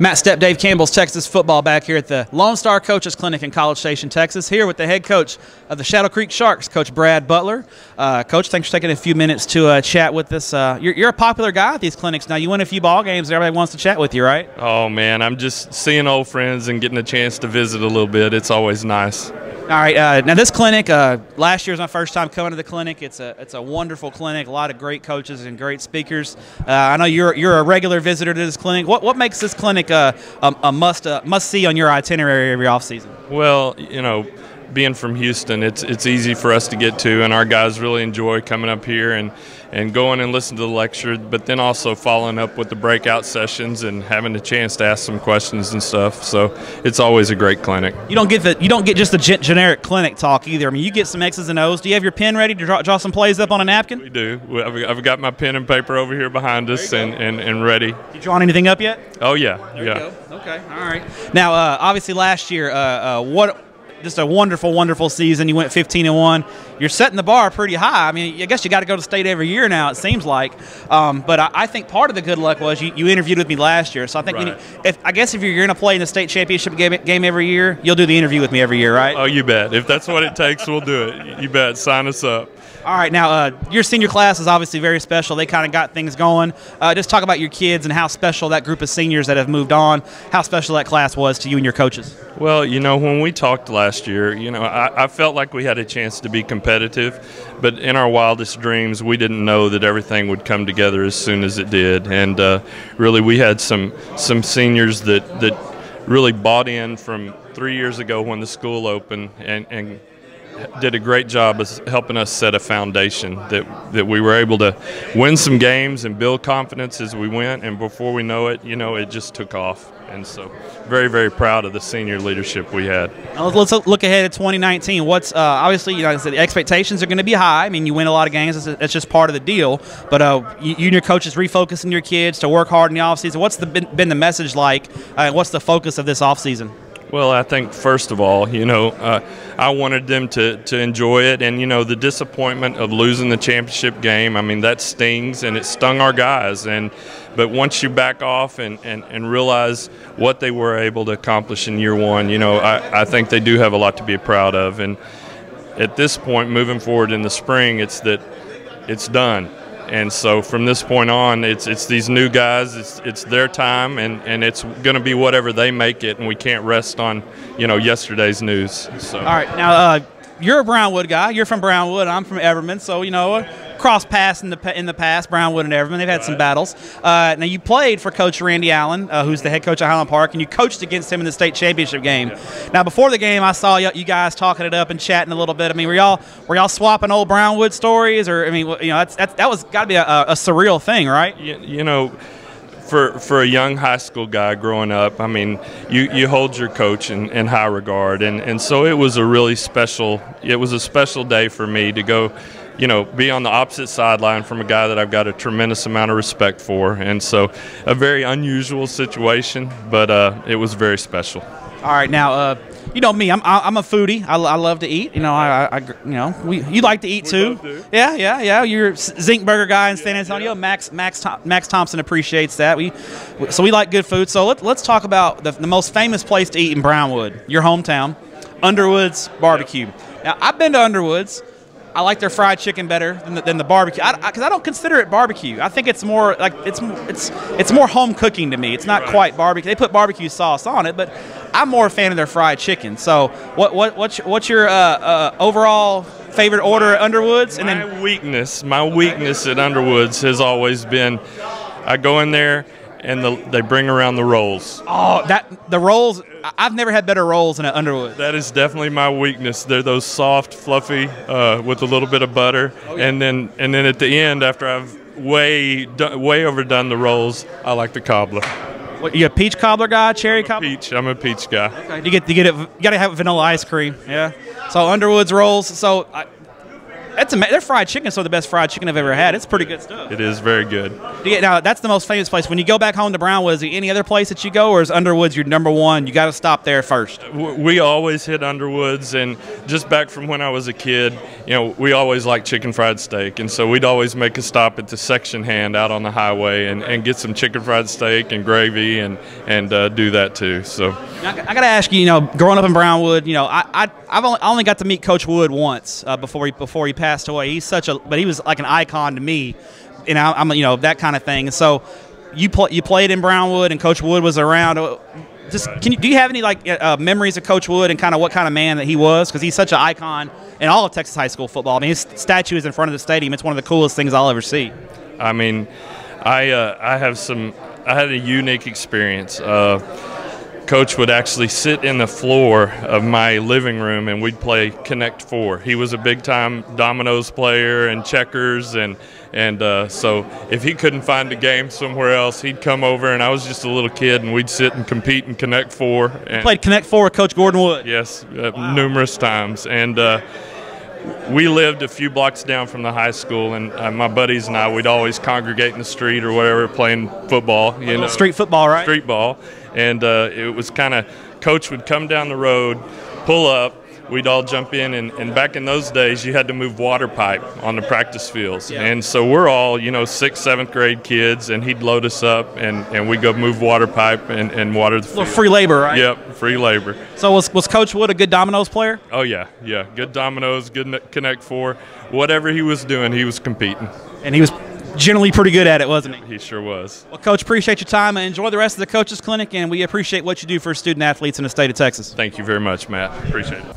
Matt Stepp, Dave Campbell's Texas football back here at the Lone Star Coaches Clinic in College Station, Texas, here with the head coach of the Shadow Creek Sharks, Coach Brad Butler. Coach, thanks for taking a few minutes to chat with us. You're a popular guy at these clinics now. You win a few ball games, everybody wants to chat with you, right? Oh, man, I'm just seeing old friends and getting a chance to visit a little bit. It's always nice. All right, now this clinic, last year was my first time coming to the clinic. It's a wonderful clinic, a lot of great coaches and great speakers. I know you're a regular visitor to this clinic. What makes this clinic a must see on your itinerary every off season? Well, you know, being from Houston, it's easy for us to get to, and our guys really enjoy coming up here and going and listening to the lecture, but then also following up with the breakout sessions and having a chance to ask some questions and stuff. So it's always a great clinic. You don't get just the generic clinic talk either. I mean, you get some X's and O's. Do you have your pen ready to draw some plays up on a napkin? We do. I've got my pen and paper over here behind us and ready. You drawn anything up yet? Oh yeah, there you go. Okay, all right. Now, obviously last year, just a wonderful, wonderful season. You went 15-1. You're setting the bar pretty high. I mean, I guess you got to go to state every year now, it seems like. But I think part of the good luck was you interviewed with me last year. So I think if you're going to play in the state championship game every year, you'll do the interview with me every year, right? Oh, you bet. If that's what it takes, we'll do it. You bet. Sign us up. All right, now your senior class is obviously very special. They kind of got things going. Just talk about your kids and how special that group of seniors that have moved on, how special that class was to you and your coaches. Well, you know, when we talked last year, you know, I felt like we had a chance to be competitive, but in our wildest dreams, we didn't know that everything would come together as soon as it did. And really, we had some seniors that really bought in from 3 years ago when the school opened and did a great job of helping us set a foundation that we were able to win some games and build confidence as we went, and before we know it, you know, it just took off. And so very, very proud of the senior leadership we had. Now let's look ahead at 2019. What's obviously, you know, the expectations are going to be high. I mean, you win a lot of games. That's just part of the deal. But you and your coaches refocusing your kids to work hard in the offseason. What's been the message like? What's the focus of this offseason? Well, I think first of all, you know, I wanted them to enjoy it, and you know, the disappointment of losing the championship game, I mean, that stings and it stung our guys. But once you back off and realize what they were able to accomplish in year one, you know, I think they do have a lot to be proud of. And at this point, moving forward in the spring, it's done. And so from this point on, it's these new guys, it's their time, and it's going to be whatever they make it, and we can't rest on, you know, yesterday's news. So. All right, now you're a Brownwood guy. You're from Brownwood. I'm from Everman, so you know, cross paths in the past, Brownwood and Everman. They've had some battles. Now you played for Coach Randy Allen, who's the head coach of Highland Park, and you coached against him in the state championship game. Yeah. Now before the game, I saw you guys talking it up and chatting a little bit. I mean, were y'all swapping old Brownwood stories, or I mean, you know, that was got to be a surreal thing, right? You know. For a young high school guy growing up, I mean, you hold your coach in high regard, and so it was a special day for me to go, you know, be on the opposite sideline from a guy that I've got a tremendous amount of respect for, and so a very unusual situation, but it was very special. All right, now you know me, I'm a foodie. I love to eat. You know, you like to eat too. Yeah. You're a Zinc Burger guy in San Antonio. Max Thompson appreciates that. So we like good food. So let's talk about the most famous place to eat in Brownwood, your hometown, Underwood's Barbecue. Now I've been to Underwood's. I like their fried chicken better than the barbecue, because I don't consider it barbecue. I think it's more like it's more home cooking to me. It's not quite barbecue. They put barbecue sauce on it, but I'm more a fan of their fried chicken. So what's your overall favorite order at Underwood's? And my weakness at Underwood's has always been, I go in there and they bring around the rolls. Oh, the rolls! I've never had better rolls than at Underwood. That is definitely my weakness. They're those soft, fluffy, with a little bit of butter, and then at the end, after I've way overdone the rolls, I like the cobbler. What, you a peach cobbler guy, cherry cobbler? I'm a peach guy. Okay. You got to have vanilla ice cream. Yeah. So Underwood's rolls. So Their fried chicken is some of the best fried chicken I've ever had. It's pretty good stuff. It is very good. Yeah, now that's the most famous place. When you go back home to Brownwood, is there any other place that you go, or is Underwood's your number one? You got to stop there first. We always hit Underwood's, and just back from when I was a kid, you know, we always liked chicken fried steak, and so we'd always make a stop at the section hand out on the highway and get some chicken fried steak and gravy and do that too. So I got to ask you, you know, growing up in Brownwood, you know, I only got to meet Coach Wood once before he passed away. But he was like an icon to me, and I'm you know, that kind of thing. And so you played in Brownwood, and Coach Wood was around. Do you have any like memories of Coach Wood and kind of what kind of man that he was? Because he's such an icon in all of Texas high school football. I mean, his statue is in front of the stadium. It's one of the coolest things I'll ever see. I mean, I had a unique experience. Coach would actually sit in the floor of my living room, and we'd play Connect Four. He was a big-time dominoes player and checkers, and so if he couldn't find a game somewhere else, he'd come over, and I was just a little kid, and we'd sit and compete in Connect Four. And you played Connect Four with Coach Gordon Wood? Yes, wow. Numerous times. And we lived a few blocks down from the high school, and my buddies and I, we'd always congregate in the street or whatever playing football. You know, street football, right? Street ball. And it was kind of, Coach would come down the road, pull up, we'd all jump in, and back in those days you had to move water pipe on the practice fields. Yeah. And so we're all, you know, 6th, 7th grade kids, and he'd load us up, and we'd go move water pipe and water the field. A little free labor, right? Yep, free labor. So was Coach Wood a good dominoes player? Oh, yeah, yeah. Good dominoes, good Connect Four. Whatever he was doing, he was competing. And he was generally pretty good at it, wasn't he? He sure was. Well, Coach, appreciate your time, and enjoy the rest of the Coaches Clinic, and we appreciate what you do for student athletes in the state of Texas. Thank you very much, Matt. Appreciate it.